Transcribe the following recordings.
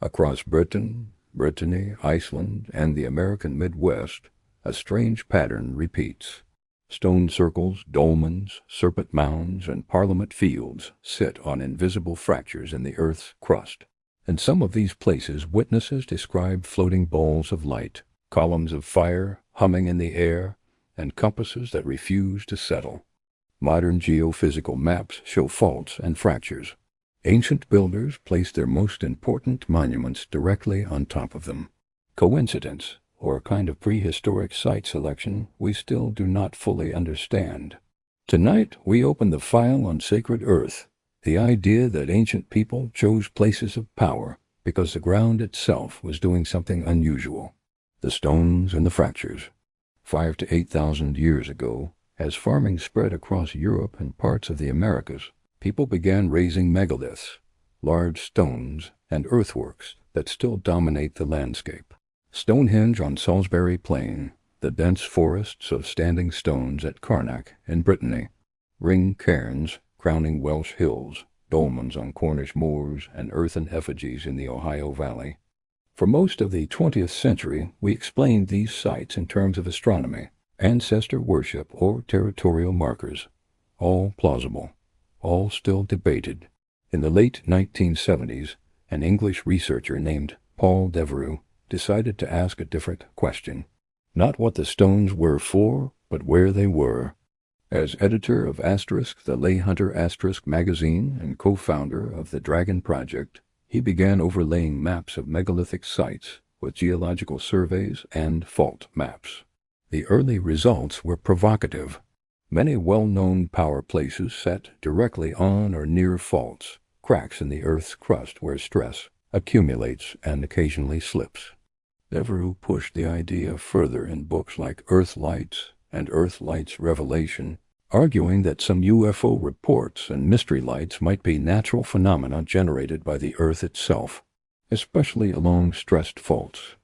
Across Britain, Brittany, Iceland, and the American Midwest, a strange pattern repeats. Stone circles, dolmens, serpent mounds, and parliament fields sit on invisible fractures in the earth's crust. In some of these places witnesses describe floating balls of light, columns of fire humming in the air, and compasses that refuse to settle. Modern geophysical maps show faults and fractures. Ancient builders placed their most important monuments directly on top of them. Coincidence, or a kind of prehistoric site selection we still do not fully understand. Tonight we open the file on sacred earth, the idea that ancient people chose places of power because the ground itself was doing something unusual. The stones and the fractures. 5,000 to 8,000 years ago, as farming spread across Europe and parts of the Americas, people began raising megaliths, large stones and earthworks that still dominate the landscape. Stonehenge on Salisbury Plain, the dense forests of standing stones at Carnac in Brittany, ring cairns crowning Welsh hills, dolmens on Cornish moors, and earthen effigies in the Ohio Valley. For most of the 20th century, we explained these sites in terms of astronomy, ancestor worship, or territorial markers. All plausible, all still debated. In the late 1970s, an English researcher named Paul Devereux decided to ask a different question. Not what the stones were for, but where they were. As editor of The Lay Hunter magazine and co-founder of the Dragon Project, he began overlaying maps of megalithic sites with geological surveys and fault maps. The early results were provocative. Many well-known power places sat directly on or near faults, cracks in the Earth's crust where stress accumulates and occasionally slips. Devereux pushed the idea further in books like Earth Lights and Earth Lights Revelation, arguing that some UFO reports and mystery lights might be natural phenomena generated by the Earth itself, especially along stressed faults.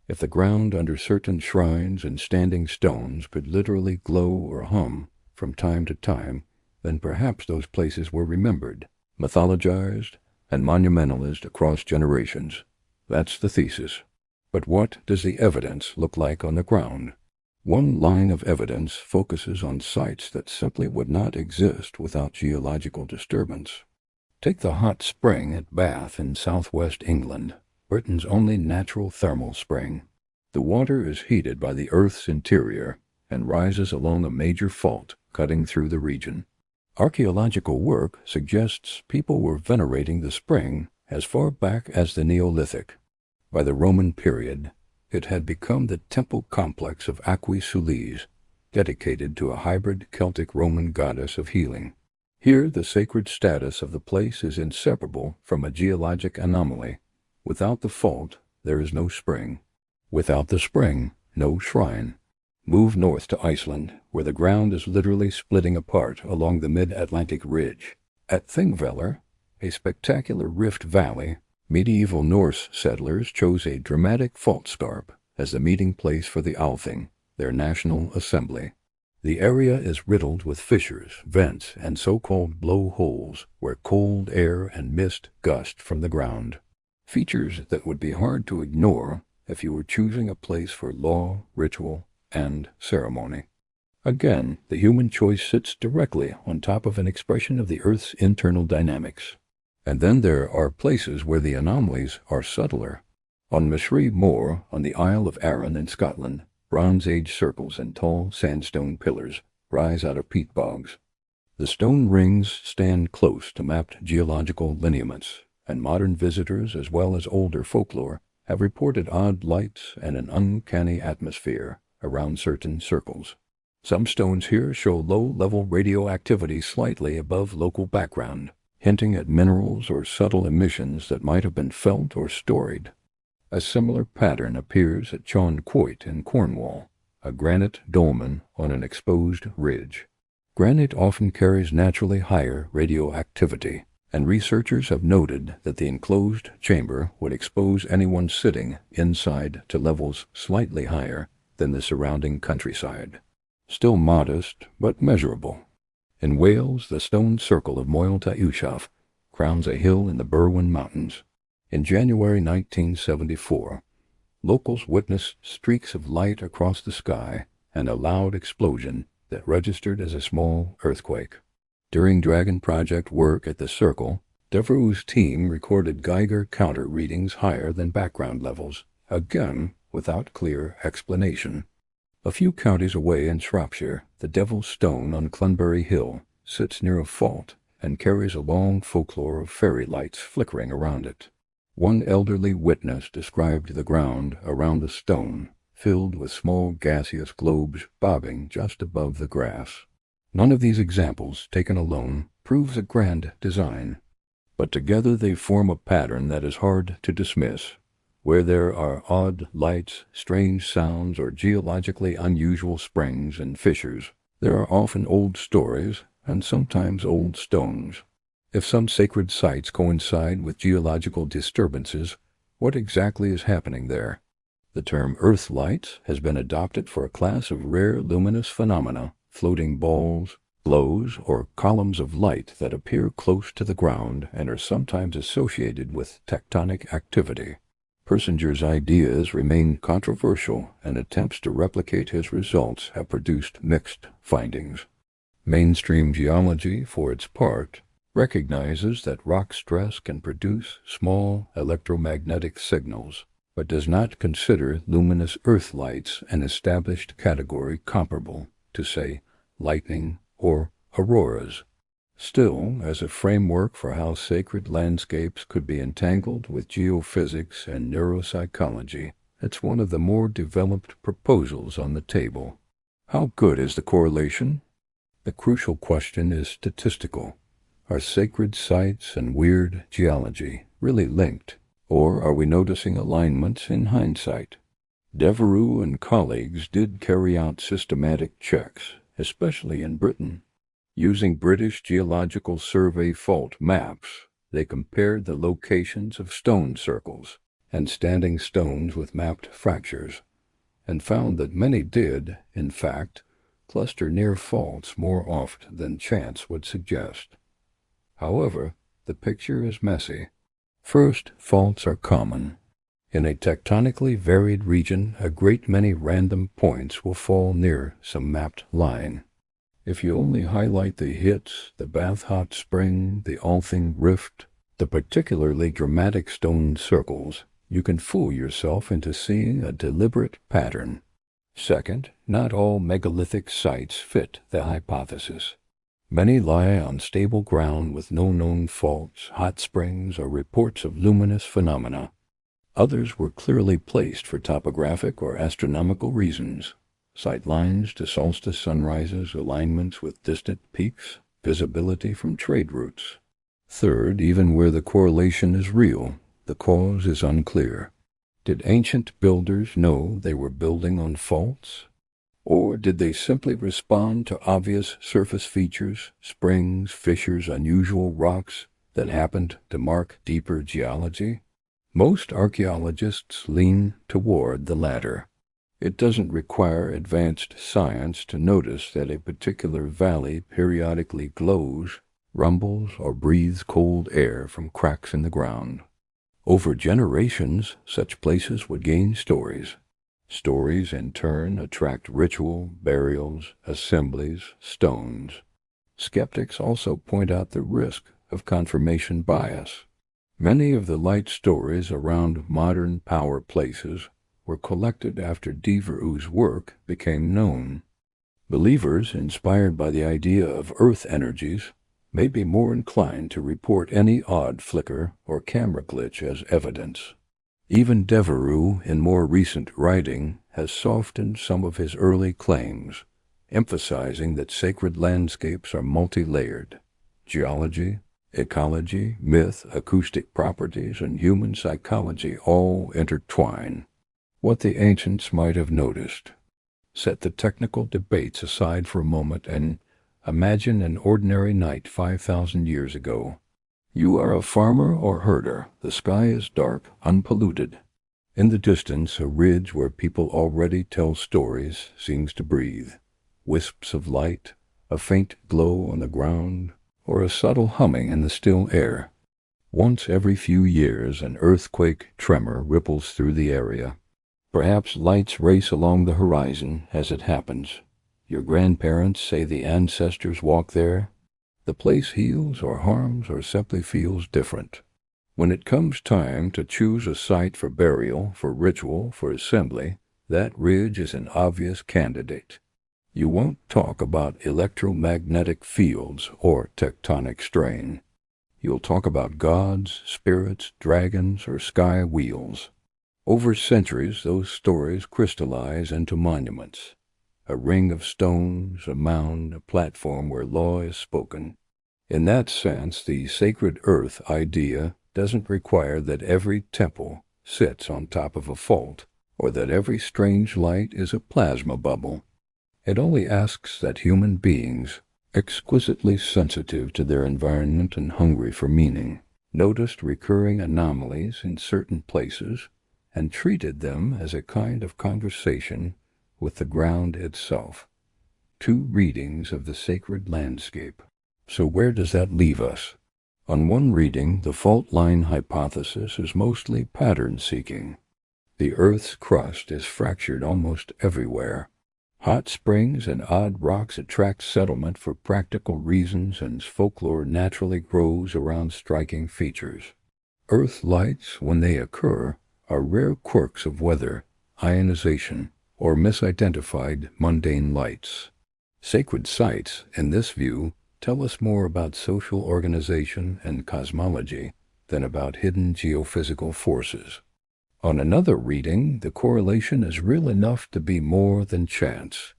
If the ground under certain shrines and standing stones could literally glow or hum from time to time, then perhaps those places were remembered, mythologized, and monumentalized across generations. That's the thesis. But what does the evidence look like on the ground? One line of evidence focuses on sites that simply would not exist without geological disturbance. Take the hot spring at Bath in southwest England, Britain's only natural thermal spring. The water is heated by the Earth's interior and rises along a major fault cutting through the region. Archaeological work suggests people were venerating the spring as far back as the Neolithic. By the Roman period, it had become the temple complex of Aquae Sulis, dedicated to a hybrid Celtic-Roman goddess of healing. Here the sacred status of the place is inseparable from a geologic anomaly. Without the fault, there is no spring. Without the spring, no shrine. Move north to Iceland, where the ground is literally splitting apart along the mid-Atlantic ridge. At Þingvellir, a spectacular rift valley, medieval Norse settlers chose a dramatic fault scarp as the meeting place for the Althing, their national assembly. The area is riddled with fissures, vents, and so-called blowholes where cold air and mist gust from the ground. Features that would be hard to ignore if you were choosing a place for law, ritual, and ceremony. Again, the human choice sits directly on top of an expression of the Earth's internal dynamics. And then there are places where the anomalies are subtler. On Mashrie Moor, on the Isle of Arran in Scotland, Bronze Age circles and tall sandstone pillars rise out of peat bogs. The stone rings stand close to mapped geological lineaments, and modern visitors as well as older folklore have reported odd lights and an uncanny atmosphere around certain circles. Some stones here show low-level radioactivity slightly above local background, hinting at minerals or subtle emissions that might have been felt or storied. A similar pattern appears at Chawn Quoit in Cornwall, a granite dolmen on an exposed ridge. Granite often carries naturally higher radioactivity, and researchers have noted that the enclosed chamber would expose anyone sitting inside to levels slightly higher than the surrounding countryside. Still modest, but measurable. In Wales, the stone circle of Moel Taoiseach crowns a hill in the Berwyn Mountains. In January 1974, locals witnessed streaks of light across the sky and a loud explosion that registered as a small earthquake. During Dragon Project work at the Circle, Devereux's team recorded Geiger counter readings higher than background levels, again without clear explanation. A few counties away in Shropshire, the Devil's Stone on Clunbury Hill sits near a fault and carries a long folklore of fairy lights flickering around it. One elderly witness described the ground around the stone, filled with small gaseous globes bobbing just above the grass. None of these examples, taken alone, proves a grand design, but together they form a pattern that is hard to dismiss. Where there are odd lights, strange sounds, or geologically unusual springs and fissures, there are often old stories and sometimes old stones. If some sacred sites coincide with geological disturbances, what exactly is happening there? The term earth lights has been adopted for a class of rare luminous phenomena, floating balls, glows, or columns of light that appear close to the ground and are sometimes associated with tectonic activity. Persinger's ideas remain controversial, and attempts to replicate his results have produced mixed findings. Mainstream geology, for its part, recognizes that rock stress can produce small electromagnetic signals, but does not consider luminous earth lights an established category comparable to, say, lightning or auroras. Still, as a framework for how sacred landscapes could be entangled with geophysics and neuropsychology, it's one of the more developed proposals on the table. How good is the correlation? The crucial question is statistical. Are sacred sites and weird geology really linked, or are we noticing alignments in hindsight? Devereux and colleagues did carry out systematic checks, especially in Britain. Using British Geological Survey fault maps, they compared the locations of stone circles and standing stones with mapped fractures, and found that many did, in fact, cluster near faults more often than chance would suggest. However, the picture is messy. First, faults are common. In a tectonically varied region, a great many random points will fall near some mapped line. If you only highlight the hits, the Bath Hot Spring, the Althing Rift, the particularly dramatic stone circles, you can fool yourself into seeing a deliberate pattern. Second, not all megalithic sites fit the hypothesis. Many lie on stable ground with no known faults, hot springs, or reports of luminous phenomena. Others were clearly placed for topographic or astronomical reasons. Sight lines to solstice sunrises, alignments with distant peaks, visibility from trade routes. Third, even where the correlation is real, the cause is unclear. Did ancient builders know they were building on faults? Or did they simply respond to obvious surface features, springs, fissures, unusual rocks that happened to mark deeper geology? Most archaeologists lean toward the latter. It doesn't require advanced science to notice that a particular valley periodically glows, rumbles, or breathes cold air from cracks in the ground. Over generations, such places would gain stories. Stories, in turn, attract ritual, burials, assemblies, stones. Skeptics also point out the risk of confirmation bias. Many of the light stories around modern power places were collected after Devereux's work became known. Believers, inspired by the idea of earth energies, may be more inclined to report any odd flicker or camera glitch as evidence. Even Devereux, in more recent writing, has softened some of his early claims, emphasizing that sacred landscapes are multi-layered. Geology, ecology, myth, acoustic properties, and human psychology all intertwine. What the ancients might have noticed. Set the technical debates aside for a moment and imagine an ordinary night 5,000 years ago. You are a farmer or herder. The sky is dark, unpolluted. In the distance, a ridge where people already tell stories seems to breathe. Wisps of light, a faint glow on the ground, or a subtle humming in the still air. Once every few years, an earthquake tremor ripples through the area. Perhaps lights race along the horizon as it happens. Your grandparents say the ancestors walk there. The place heals or harms or simply feels different. When it comes time to choose a site for burial, for ritual, for assembly, that ridge is an obvious candidate. You won't talk about electromagnetic fields or tectonic strain. You'll talk about gods, spirits, dragons, or sky wheels. Over centuries, those stories crystallize into monuments. A ring of stones, a mound, a platform where law is spoken. In that sense, the sacred earth idea doesn't require that every temple sits on top of a fault, or that every strange light is a plasma bubble. It only asks that human beings, exquisitely sensitive to their environment and hungry for meaning, noticed recurring anomalies in certain places and treated them as a kind of conversation with the ground itself. 2 readings of the sacred landscape. So where does that leave us? On one reading, the fault line hypothesis is mostly pattern-seeking. The Earth's crust is fractured almost everywhere. Hot springs and odd rocks attract settlement for practical reasons, and folklore naturally grows around striking features. Earth lights, when they occur, are rare quirks of weather, ionization, or misidentified mundane lights. Sacred sites, in this view, tell us more about social organization and cosmology than about hidden geophysical forces. On another reading, the correlation is real enough to be more than chance.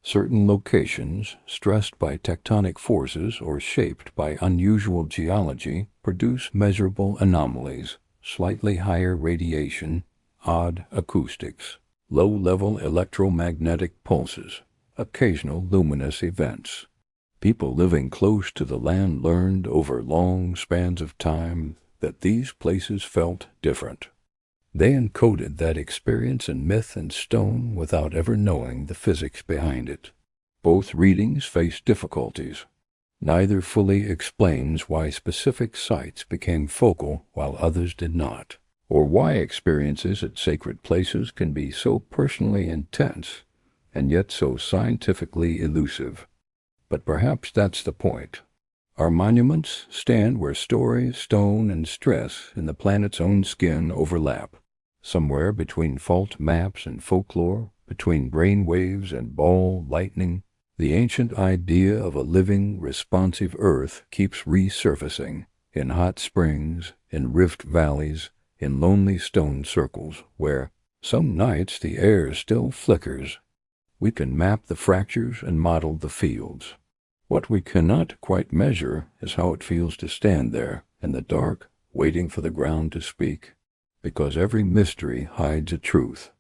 Certain locations, stressed by tectonic forces or shaped by unusual geology, produce measurable anomalies, slightly higher radiation, odd acoustics, low-level electromagnetic pulses, occasional luminous events. People living close to the land learned over long spans of time that these places felt different. They encoded that experience in myth and stone without ever knowing the physics behind it. Both readings face difficulties. Neither fully explains why specific sites became focal while others did not, or why experiences at sacred places can be so personally intense and yet so scientifically elusive. But perhaps that's the point. Our monuments stand where story, stone, and stress in the planet's own skin overlap, somewhere between fault maps and folklore, between brain waves and ball lightning. The ancient idea of a living, responsive Earth keeps resurfacing in hot springs, in rift valleys, in lonely stone circles, where some nights the air still flickers. We can map the fractures and model the fields. What we cannot quite measure is how it feels to stand there in the dark, waiting for the ground to speak, because every mystery hides a truth.